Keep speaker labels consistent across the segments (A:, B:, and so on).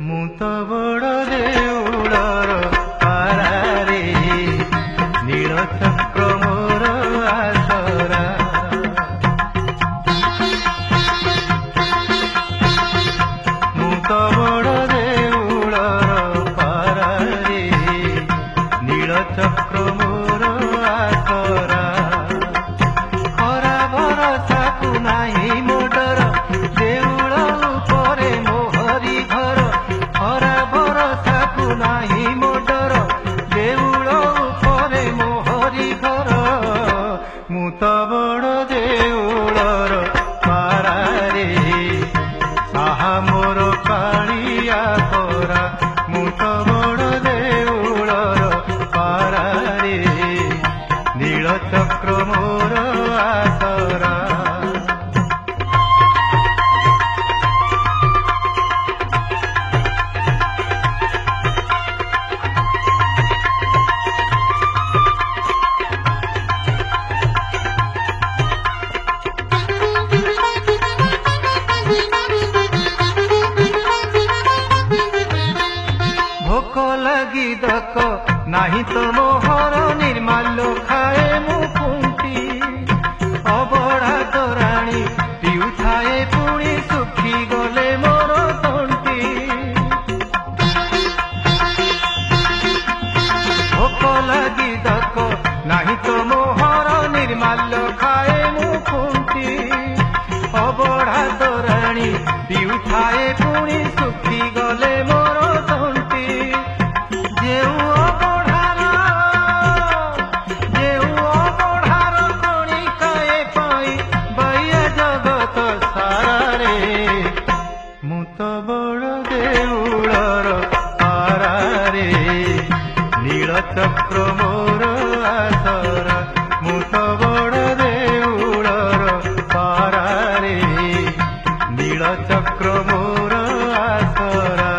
A: ମୁଁ ତ ବଡ଼ ଦେଉଳର ପାରାରେ ନୀଳଚକ୍ର ମୋର ଆସରା। ମୁଁ ତ ବଡ଼ ଦେଉଳର ପାରାରେ ନୀଳଚକ୍ର ମୋର ଆସରା। ଖରା ଭରସାକୁ ନାହିଁ ମୋ ଡର, ଦେଉଳ ଉପରେ ମୋହରି ଘର। ଖରା ଭରସାକୁ ନାହିଁ ମୋ ଡର, ଦେଉଳ ଉପରେ ମୋହରି ଘର। ମୁଁ ତ ବଡ଼ ଦେଉଳର ପାରାରେ ସାହା ମୋର କାଳିଆ ପରା। ମୁଁ ତ ବଡ଼ ଦେଉଳର ପାରାରେ ନୀଳଚକ୍ର ମୋର ଆସରା। ভোক লাগি দক নাহি তো মোহর, ନିର୍ମାଲ୍ୟ ଖାଏ ମୁଁ କୁଣ୍ଟି। ଅବଢ଼ା ତୋରାଣୀ ପିଉଥାଏ ପୁଣି ଶୁଖି ଗଲେ ମୋର ତଣ୍ଟି। ଭୋକ ଲାଗି ଦକ ନାହିଁ ତ ମୋହର, ନିର୍ମାଲ୍ୟ ଖାଏ ମୁଁ କୁଣ୍ଟି। ଅବଢ଼ା ତୋରାଣୀ ପିଉଥାଏ ପୁଣି ଶୁଖି ଗଲେ ମୋର ତଣ୍ଟି। ଯେଉଁ ଅବଢ଼ାର କଣିକାଏ ପାଇ ବାଇଆ ଜଗତ ସାରାରେ। ମୁଁ ତ ବଡ଼ ଦେଉଳର ପାରାରେ ନୀଳଚକ୍ର ମୋର ଆସରା। ମୁଁ ତ ବଡ଼ ଦେଉଳର ପାରାରେ ନୀଳଚକ୍ର ମୋର ଆସରା।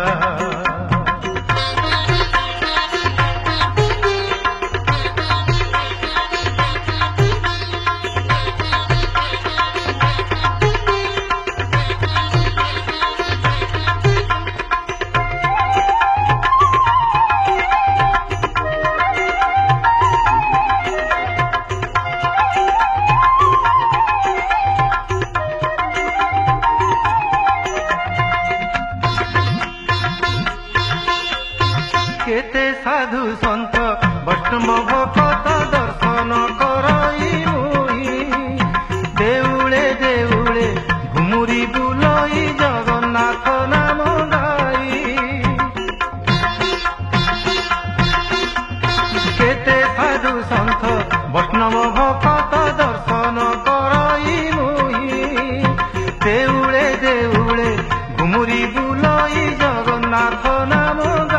A: কেতে সাধু সন্ত বৈষ্ণব ভকত দর্শন করই মুই। দেউলে দেউলে ঘুমুরি বুলই জগন্নাথ নাম গাই। কেতে সাধু সন্ত বৈষ্ণব ভকত দর্শন করই মুই। দেউলে দেউলে ঘুমুরি বুলই জগন্নাথ নাম গাই।